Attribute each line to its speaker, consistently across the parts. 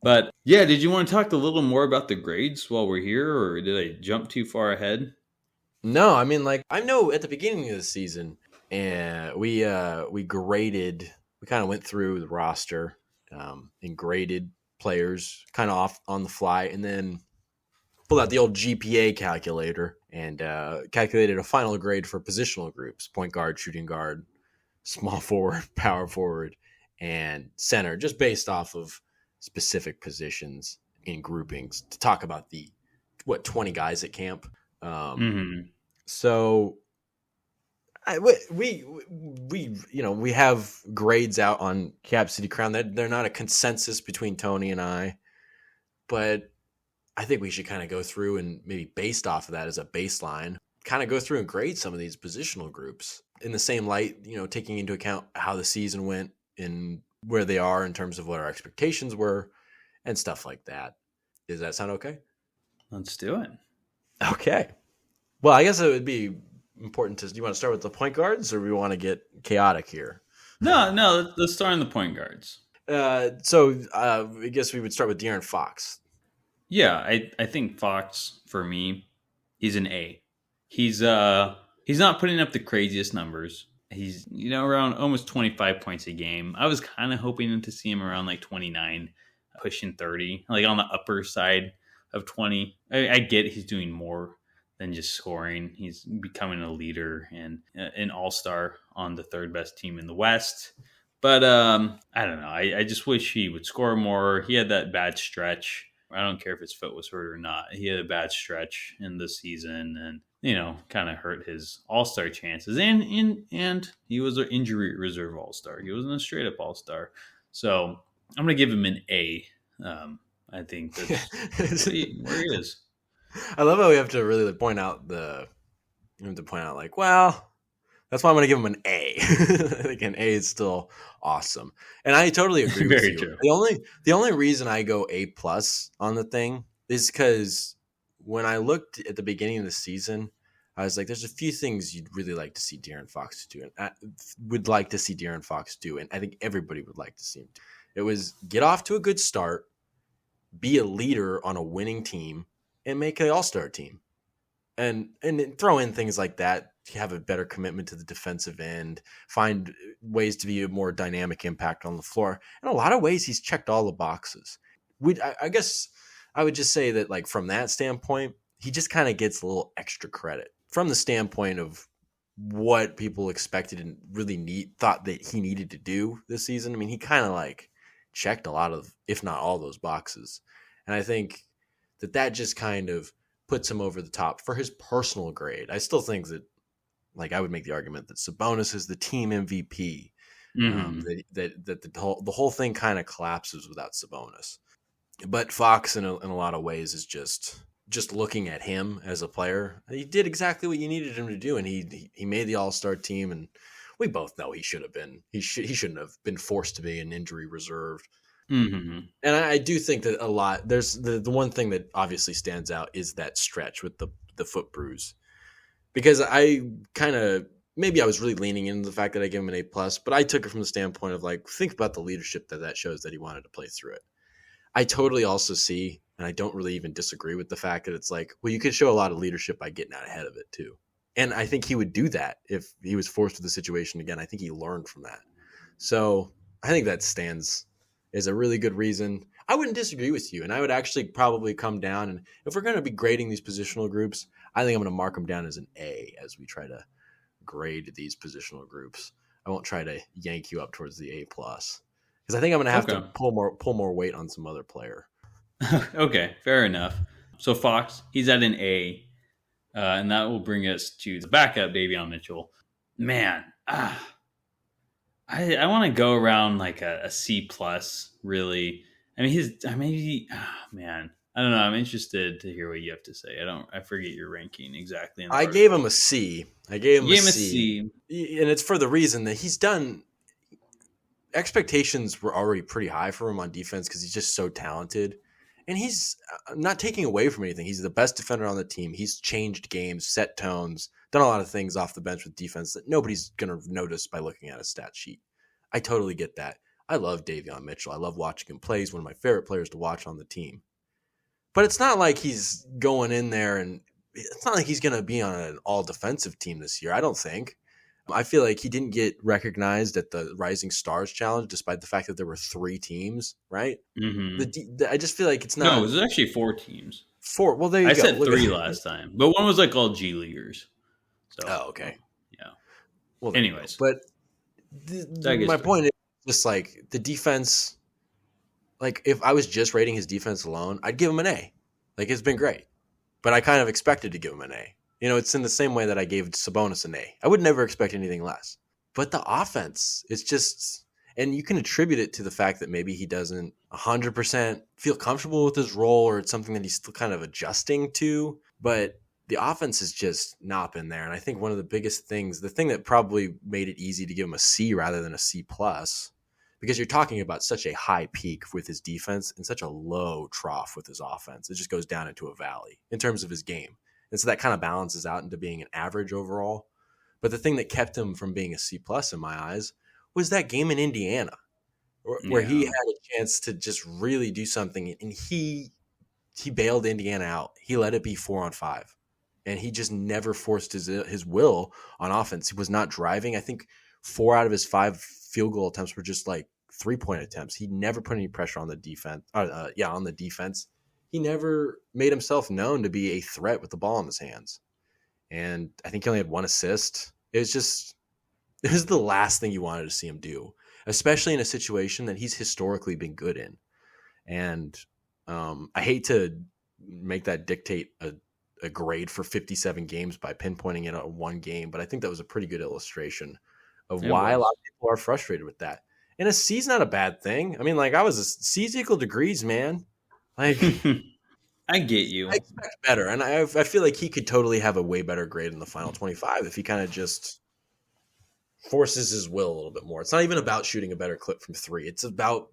Speaker 1: But yeah, did you want to talk a little more about the grades while we're here, or did I jump too far ahead?
Speaker 2: No, I mean, like, I know at the beginning of the season, and we graded, we kind of went through the roster, and graded players kind of off on the fly, and then pulled out the old GPA calculator and calculated a final grade for positional groups: point guard, shooting guard, small forward, power forward, and center, just based off of specific positions in groupings to talk about the 20 guys at camp. Um,
Speaker 1: Mm-hmm.
Speaker 2: so I, we have grades out on Cap City Crown. That they're not a consensus between Tony and I, but I think we should kind of go through and maybe based off of that as a baseline, kind of go through and grade some of these positional groups in the same light, taking into account how the season went and where they are in terms of what our expectations were and stuff like that. Does that sound okay?
Speaker 1: Let's do it.
Speaker 2: Okay. Well, I guess it would be important to. Do you want to start with the point guards, or we want to get chaotic here?
Speaker 1: No, no, let's start on the point guards.
Speaker 2: I guess we would start with De'Aaron Fox.
Speaker 1: Yeah, I think Fox for me, he's an A. He's not putting up the craziest numbers. He's around almost 25 points a game. I was kind of hoping to see him around like 29, pushing 30, like on the upper side of 20. I get he's doing more than just scoring. He's becoming a leader and an all-star on the third best team in the West. But I don't know. I just wish he would score more. He had that bad stretch. I don't care if his foot was hurt or not. He had a bad stretch in the season, and kind of hurt his All Star chances. And he was an injury reserve All Star. He wasn't a straight up All Star. So I'm gonna give him an A. I think that's where he is.
Speaker 2: I love how we have to really point out like, well, that's why I'm going to give him an A. I think an A is still awesome, and I totally agree with
Speaker 1: Very
Speaker 2: you.
Speaker 1: true.
Speaker 2: The only reason I go A plus on the thing is because when I looked at the beginning of the season, I was like, "There's a few things you'd really like to see De'Aaron Fox do, and I would like to see De'Aaron Fox do, and I think everybody would like to see him do." It was get off to a good start, be a leader on a winning team, and make an All Star team and throw in things like that, have a better commitment to the defensive end, find ways to be a more dynamic impact on the floor. In a lot of ways, he's checked all the boxes. I guess I would just say that, like, from that standpoint, he just kind of gets a little extra credit from the standpoint of what people expected and really thought that he needed to do this season. I mean, he kind of like checked a lot of, if not all those boxes. And I think that just kind of puts him over the top for his personal grade. I still think that, like, I would make the argument that Sabonis is the team MVP.
Speaker 1: Hmm.
Speaker 2: That the whole thing kind of collapses without Sabonis. But Fox, in a lot of ways, is just looking at him as a player. He did exactly what you needed him to do, and he made the All Star team. And we both know he should have been. He shouldn't have been forced to be an injury reserved.
Speaker 1: Hmm.
Speaker 2: And I do think that a lot. There's the one thing that obviously stands out is that stretch with the foot bruise, because I kind of, maybe I was really leaning into the fact that I give him an A plus, but I took it from the standpoint of, like, think about the leadership that shows that he wanted to play through it. I totally also see, and I don't really even disagree with the fact that it's like, well, you could show a lot of leadership by getting out ahead of it too. And I think he would do that if he was forced with the situation again. I think he learned from that. So I think that stands as a really good reason. I wouldn't disagree with you, and I would actually probably come down. And if we're going to be grading these positional groups, I think I'm going to mark them down as an A as we try to grade these positional groups. I won't try to yank you up towards the A plus because I think I'm going to have to
Speaker 1: Okay.
Speaker 2: pull more weight on some other player.
Speaker 1: Okay. Fair enough. So Fox, he's at an A. And that will bring us to the backup, Davion Mitchell. Man, I want to go around like a C plus. Really, I mean, maybe. Man, I don't know. I'm interested to hear what you have to say. I forget your ranking exactly in the
Speaker 2: I gave him
Speaker 1: article.
Speaker 2: a C. I gave him
Speaker 1: You
Speaker 2: a
Speaker 1: gave him a
Speaker 2: C,
Speaker 1: C.
Speaker 2: and it's for the reason that he's done. Expectations were already pretty high for him on defense because he's just so talented. And he's not taking away from anything. He's the best defender on the team. He's changed games, set tones, done a lot of things off the bench with defense that nobody's going to notice by looking at a stat sheet. I totally get that. I love Davion Mitchell. I love watching him play. He's one of my favorite players to watch on the team. But it's not like he's going in there and it's not like he's going to be on an all defensive team this year. I don't think. I feel like he didn't get recognized at the Rising Stars Challenge, despite the fact that there were 3 teams, right? I just feel like it's not.
Speaker 1: No, it was actually 4 teams.
Speaker 2: 4. Well, there you go.
Speaker 1: I said 3 last time, but one was like all G Leaguers. So,
Speaker 2: oh, okay.
Speaker 1: Yeah.
Speaker 2: Well,
Speaker 1: anyways,
Speaker 2: but my point is just like the defense. Like if I was just rating his defense alone, I'd give him an A. Like it's been great, but I kind of expected to give him an A. You know, it's in the same way that I gave Sabonis an A. I would never expect anything less. But the offense, it's just, and you can attribute it to the fact that maybe he doesn't 100% feel comfortable with his role, or it's something that he's still kind of adjusting to. But the offense has just not been there. And I think one of the biggest things, the thing that probably made it easy to give him a C rather than a C plus, because you're talking about such a high peak with his defense and such a low trough with his offense. It just goes down into a valley in terms of his game. And so that kind of balances out into being an average overall. But the thing that kept him from being a C plus in my eyes was that game in Indiana, where he had a chance to just really do something, and he bailed Indiana out. He let it be 4-on-5, and he just never forced his will on offense. He was not driving. I think 4 out of his 5 field goal attempts were just like 3-point attempts. He never put any pressure on the defense. On the defense. He never made himself known to be a threat with the ball in his hands. And I think he only had 1 assist. It was the last thing you wanted to see him do, especially in a situation that he's historically been good in. And I hate to make that dictate a grade for 57 games by pinpointing it on one game, but I think that was a pretty good illustration of why a lot of people are frustrated with that. And a C's not a bad thing. I mean, like C's equal degrees, man. Like,
Speaker 1: I get you.
Speaker 2: I expect better, and I feel like he could totally have a way better grade in the final 25 if he kind of just forces his will a little bit more. It's not even about shooting a better clip from 3. It's about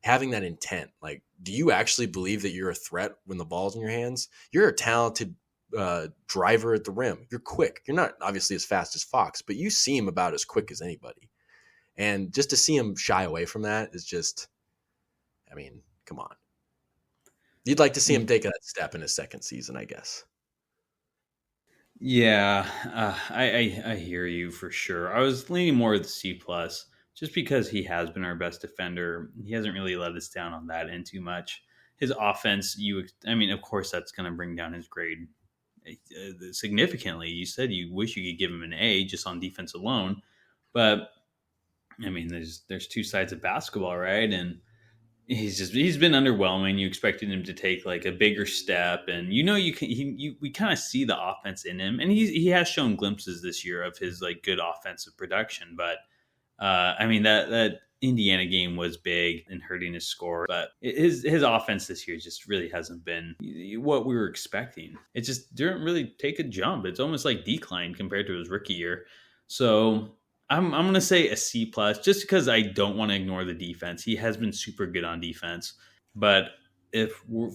Speaker 2: having that intent. Like, do you actually believe that you're a threat when the ball's in your hands? You're a talented driver at the rim. You're quick. You're not obviously as fast as Fox, but you seem about as quick as anybody. And just to see him shy away from that is just, I mean, come on. You'd like to see him take that step in his second season, I guess.
Speaker 1: Yeah, I hear you for sure. I was leaning more with the C plus, just because he has been our best defender. He hasn't really let us down on that end too much. His offense, of course, that's going to bring down his grade significantly. You said you wish you could give him an A just on defense alone, but I mean, there's 2 sides of basketball, right? And he's been underwhelming. You expected him to take like a bigger step, and we kind of see the offense in him, and he has shown glimpses this year of his like good offensive production. But that Indiana game was big in hurting his score, but his offense this year just really hasn't been what we were expecting. It just didn't really take a jump. It's almost like declined compared to his rookie year. So I'm going to say a C plus, just because I don't want to ignore the defense. He has been super good on defense, but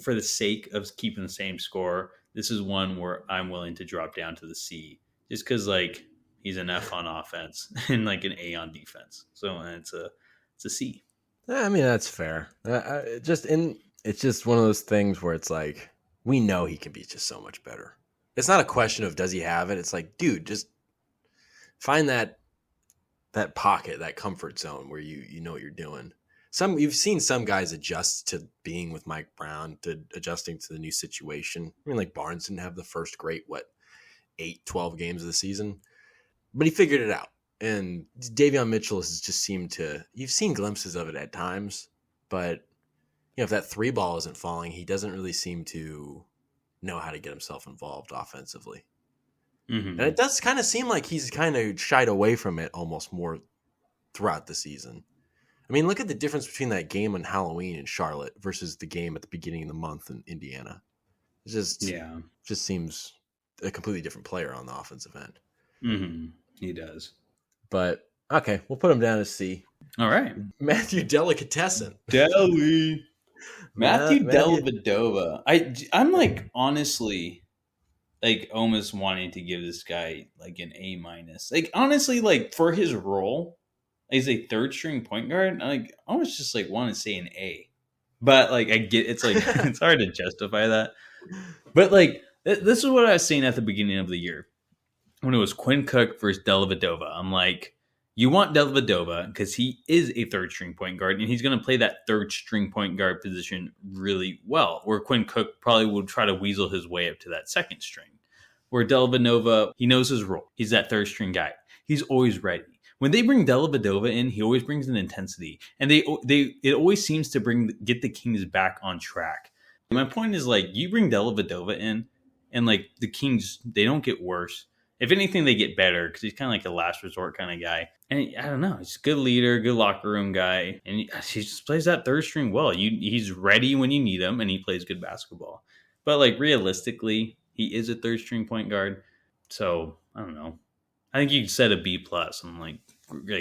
Speaker 1: for the sake of keeping the same score, this is one where I'm willing to drop down to the C, just because like he's an F on offense and like an A on defense. So it's a C.
Speaker 2: I mean, that's fair. It's just one of those things where it's like, we know he can be just so much better. It's not a question of does he have it. It's like, dude, just find that pocket, that comfort zone where you know what you're doing. You've seen some guys adjust to being with Mike Brown, to adjusting to the new situation. I mean, like Barnes didn't have the first great 8-12 games of the season, but he figured it out. And Davion Mitchell has just seemed to, you've seen glimpses of it at times, but if that 3 ball isn't falling, he doesn't really seem to know how to get himself involved offensively. Mm-hmm. And it does kind of seem like he's kind of shied away from it almost more throughout the season. I mean, look at the difference between that game on Halloween in Charlotte versus the game at the beginning of the month in Indiana. It just seems a completely different player on the offensive end.
Speaker 1: Mm-hmm. He does.
Speaker 2: But, okay, we'll put him down as C.
Speaker 1: All right.
Speaker 2: Matthew Delicatessen.
Speaker 1: Matthew Dellavedova. I'm like, honestly, like almost wanting to give this guy like an A minus. Like honestly, like for his role, He's a third string point guard. I almost just like want to say an A, but like I get it's like it's hard to justify that. But like this is what I was saying at the beginning of the year when it was Quinn Cook versus Dellavedova. I'm like, you want Dellavedova because he is a third string point guard and he's going to play that third string point guard position really well. Where Quinn Cook probably will try to weasel his way up to that second string. Where Dellavedova, he knows his role. He's that third string guy. He's always ready. When they bring Dellavedova in, he always brings an intensity, and it always seems to get the Kings back on track. My point is like you bring Dellavedova in, and like the Kings, they don't get worse. If anything, they get better because he's kind of like a last resort kind of guy. And I don't know, he's a good leader, good locker room guy, and he just plays that third string well. He's ready when you need him, and he plays good basketball. But like realistically, he is a third string point guard, so I don't know. I think you set a B plus. I'm like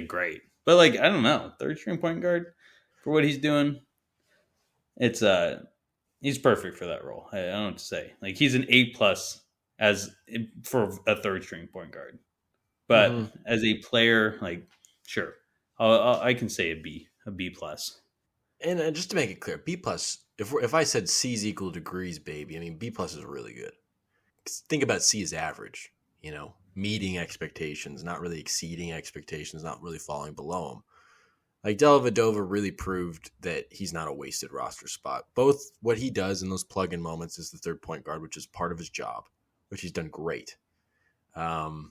Speaker 1: great, but like I don't know, third string point guard for what he's doing. It's he's perfect for that role. I don't know what to say. Like he's an A plus as for a third string point guard, but as a player, like sure, I can say a B plus.
Speaker 2: And just to make it clear, B plus. If I said C's equal degrees, baby, I mean B plus is really good. Think about C as average. You know, meeting expectations, not really exceeding expectations, not really falling below them. Like Dellavedova really proved that he's not a wasted roster spot. Both what he does in those plug-in moments is the third point guard, which is part of his job, which he's done great. And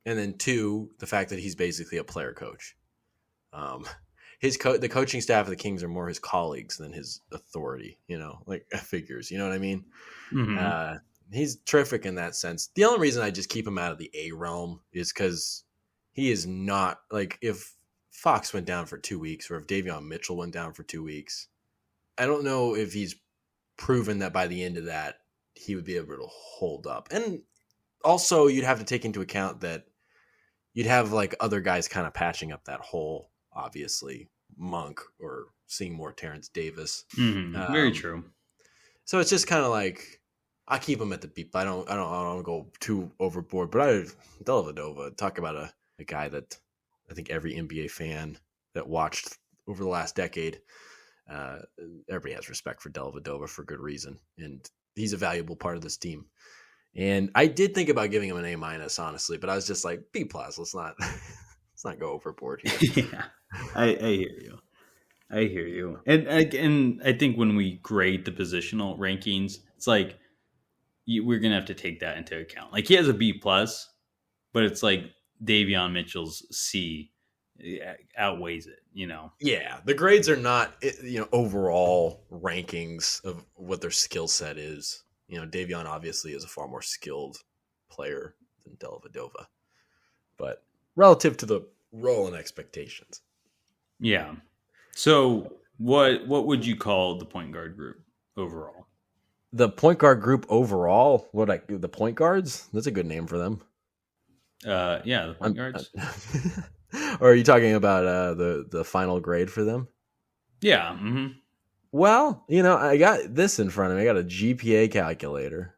Speaker 2: then two, the fact that he's basically a player coach. The coaching staff of the Kings are more his colleagues than his authority, like figures. You know what I mean?
Speaker 1: Mm-hmm.
Speaker 2: He's terrific in that sense. The only reason I just keep him out of the A realm is because he is not like if Fox went down for 2 weeks or if Davion Mitchell went down for 2 weeks, I don't know if he's proven that by the end of that he would be able to hold up. And also you'd have to take into account that you'd have like other guys kind of patching up that hole, obviously Monk or seeing more Terrence Davis.
Speaker 1: Mm-hmm. Very true.
Speaker 2: So it's just kind of like I keep him at the beat. I don't go too overboard. But Dellavedova, talk about a guy that I think every NBA fan that watched over the last decade, everybody has respect for Dellavedova for good reason, and he's a valuable part of this team. And I did think about giving him an A minus, honestly, but I was just like B plus. Let's not go overboard here.
Speaker 1: Yeah, I hear you. And I think when we grade the positional rankings, it's like we're gonna have to take that into account. Like he has a B plus, but it's like Davion Mitchell's C outweighs it.
Speaker 2: Yeah, the grades are not overall rankings of what their skill set is. Davion obviously is a far more skilled player than Dellavedova, but relative to the role and expectations.
Speaker 1: Yeah. So what would you call the point guard group overall?
Speaker 2: The point guard group overall? The point guards? That's a good name for them.
Speaker 1: Yeah, the point guards.
Speaker 2: Or are you talking about the final grade for them?
Speaker 1: Yeah. Mm-hmm.
Speaker 2: Well, I got this in front of me. I got a GPA calculator.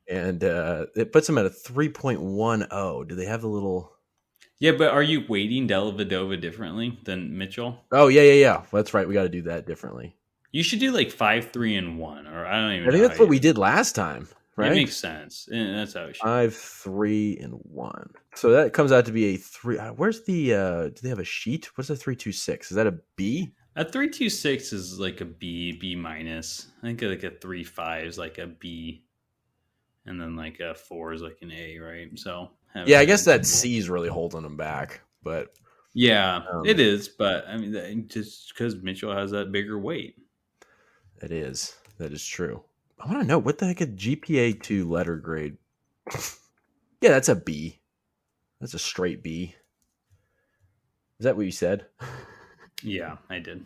Speaker 2: And it puts them at a 3.10. Do they have a little...
Speaker 1: Yeah, but are you weighting Dellavedova differently than Mitchell?
Speaker 2: Oh, yeah. That's right. We got to do that differently.
Speaker 1: You should do like 5, 3, and 1, or I don't even know.
Speaker 2: I think that's what we did last time, right?
Speaker 1: It makes sense. And that's how it should
Speaker 2: 5, 3, and 1. So that comes out to be a 3. Where's the... do they have a sheet? What's a 3.26? Is that a B?
Speaker 1: A 3.26 is like a B minus. I think like a 3.5 is like a B. And then like a 4 is like an A, right? So
Speaker 2: yeah, I guess that C is really holding them back, but
Speaker 1: yeah, it is. But I mean, just because Mitchell has that bigger weight,
Speaker 2: it is. That is true. I want to know what the heck a GPA 2 letter grade. Yeah, that's a B. That's a straight B. Is that what you said?
Speaker 1: Yeah, I did.